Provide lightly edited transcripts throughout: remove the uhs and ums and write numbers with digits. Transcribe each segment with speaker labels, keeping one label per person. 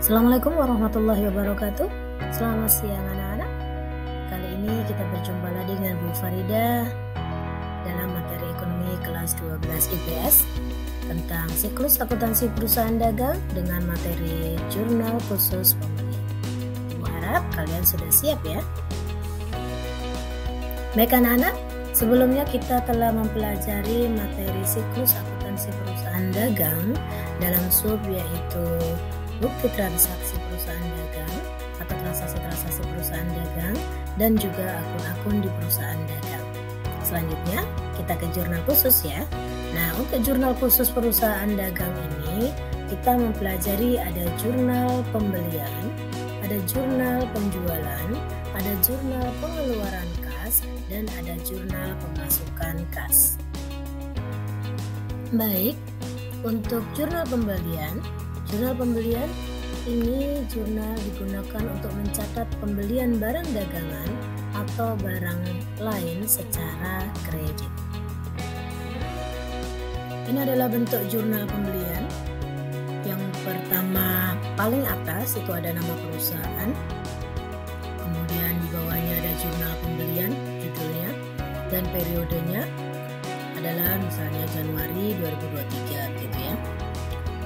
Speaker 1: Assalamualaikum warahmatullahi wabarakatuh. Selamat siang anak-anak. Kali ini kita berjumpa lagi dengan Bu Farida dalam materi ekonomi kelas 12 IPS tentang siklus akuntansi perusahaan dagang dengan materi jurnal khusus pembelian. Bu harap kalian sudah siap ya. Baik anak-anak, sebelumnya kita telah mempelajari materi siklus akuntansi perusahaan dagang dalam sub yaitu bukti transaksi perusahaan dagang atau transaksi-transaksi perusahaan dagang dan juga akun-akun di perusahaan dagang. Selanjutnya kita ke jurnal khusus ya. Nah, untuk jurnal khusus perusahaan dagang ini kita mempelajari ada jurnal pembelian, ada jurnal penjualan, ada jurnal pengeluaran kas, dan ada jurnal pemasukan kas. Baik, untuk jurnal pembelian ini jurnal digunakan untuk mencatat pembelian barang dagangan atau barang lain secara kredit. Ini adalah bentuk jurnal pembelian. Yang pertama paling atas itu ada nama perusahaan, kemudian di bawahnya ada jurnal pembelian, judulnya, dan periodenya adalah misalnya Januari 2023 gitu ya.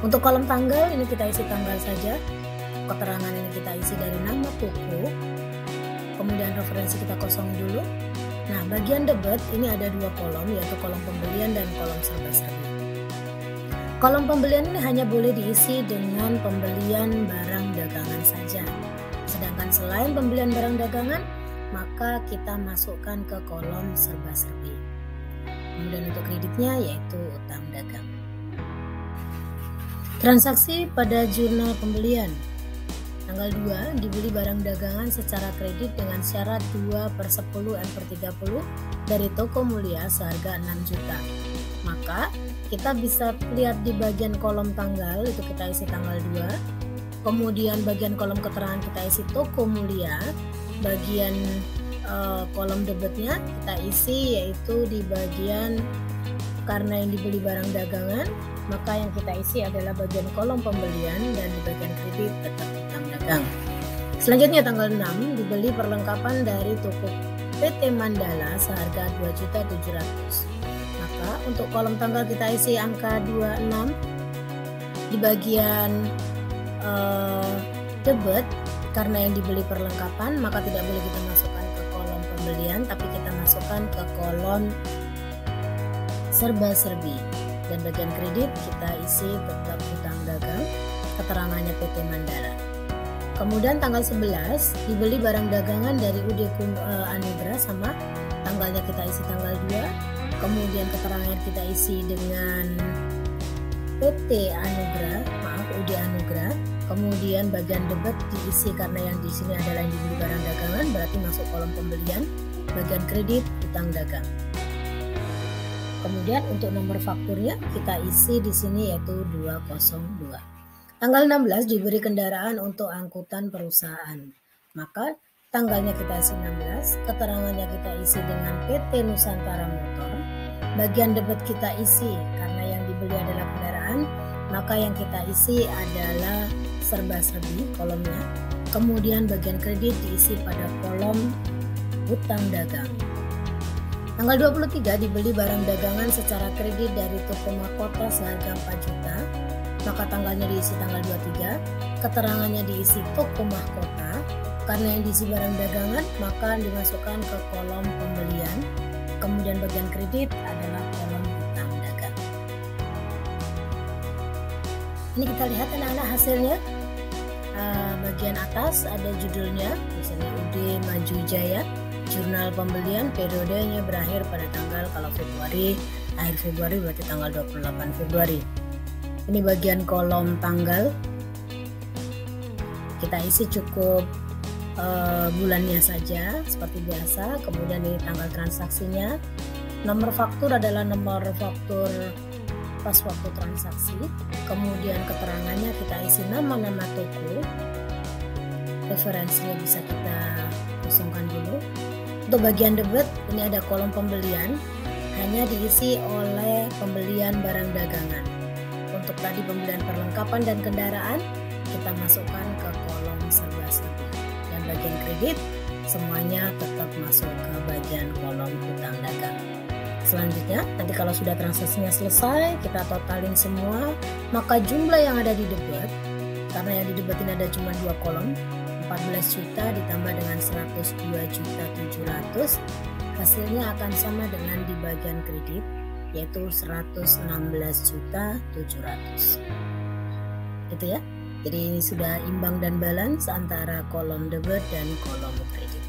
Speaker 1: Untuk kolom tanggal ini kita isi tanggal saja, keterangan ini kita isi dari nama toko, kemudian referensi kita kosong dulu. Nah, bagian debit ini ada dua kolom, yaitu kolom pembelian dan kolom serba-serbi. Kolom pembelian ini hanya boleh diisi dengan pembelian barang dagangan saja. Sedangkan selain pembelian barang dagangan, maka kita masukkan ke kolom serba-serbi. Kemudian untuk kreditnya yaitu utang dagang. Transaksi pada jurnal pembelian. Tanggal 2 dibeli barang dagangan secara kredit dengan syarat 2/10 M/30 dari toko mulia seharga 6 juta. Maka kita bisa lihat di bagian kolom tanggal itu kita isi tanggal 2. Kemudian bagian kolom keterangan kita isi toko mulia. Bagian kolom debitnya kita isi yaitu di bagian karena yang dibeli barang dagangan, maka yang kita isi adalah bagian kolom pembelian dan di bagian kredit tetap utang dagang. Selanjutnya tanggal 6 dibeli perlengkapan dari toko PT Mandala seharga 2.700.000. Maka untuk kolom tanggal kita isi angka 26. Di bagian debit karena yang dibeli perlengkapan maka tidak boleh kita masukkan ke kolom pembelian, tapi kita masukkan ke kolom serba-serbi. Dan bagian kredit kita isi tetap utang dagang, keterangannya PT Mandala. Kemudian tanggal 11 dibeli barang dagangan dari UD Anugrah, sama tanggalnya kita isi tanggal 2. Kemudian keterangan kita isi dengan PT Anugrah, UD Anugrah. Kemudian bagian debit diisi karena yang di sini adalah yang dibeli barang dagangan, berarti masuk kolom pembelian. Bagian kredit utang dagang. Kemudian untuk nomor fakturnya kita isi di sini yaitu 202. Tanggal 16 diberi kendaraan untuk angkutan perusahaan. Maka tanggalnya kita isi 16, keterangannya kita isi dengan PT Nusantara Motor. Bagian debit kita isi karena yang dibeli adalah kendaraan, maka yang kita isi adalah serba-serbi kolomnya. Kemudian bagian kredit diisi pada kolom utang dagang. Tanggal 23 dibeli barang dagangan secara kredit dari toko Mahkota seharga 4 juta. Maka tanggalnya diisi tanggal 23, keterangannya diisi toko Mahkota. Karena yang diisi barang dagangan maka dimasukkan ke kolom pembelian. Kemudian bagian kredit adalah kolom utang dagang. Ini kita lihat anak-anak hasilnya. Bagian atas ada judulnya, misalnya UD Maju Jaya. Jurnal pembelian periodenya berakhir pada tanggal, kalau Februari, akhir Februari berarti tanggal 28 Februari. Ini bagian kolom tanggal. Kita isi cukup bulannya saja seperti biasa. Kemudian ini tanggal transaksinya. Nomor faktur adalah nomor faktur pas waktu transaksi. Kemudian keterangannya kita isi nama-nama toko. Referensinya bisa kita kosongkan dulu. Untuk bagian debit ini ada kolom pembelian, hanya diisi oleh pembelian barang dagangan. Untuk tadi pembelian perlengkapan dan kendaraan kita masukkan ke kolom serba-serbi. Dan bagian kredit semuanya tetap masuk ke bagian kolom utang dagang. Selanjutnya, nanti kalau sudah transaksinya selesai, kita totalin semua, maka jumlah yang ada di debit, karena yang di debit ini ada cuma 2 kolom, 14 juta ditambah dengan 102.700.000, hasilnya akan sama dengan di bagian kredit, yaitu 116.700.000. Gitu ya. Jadi ini sudah imbang dan balance antara kolom debit dan kolom kredit.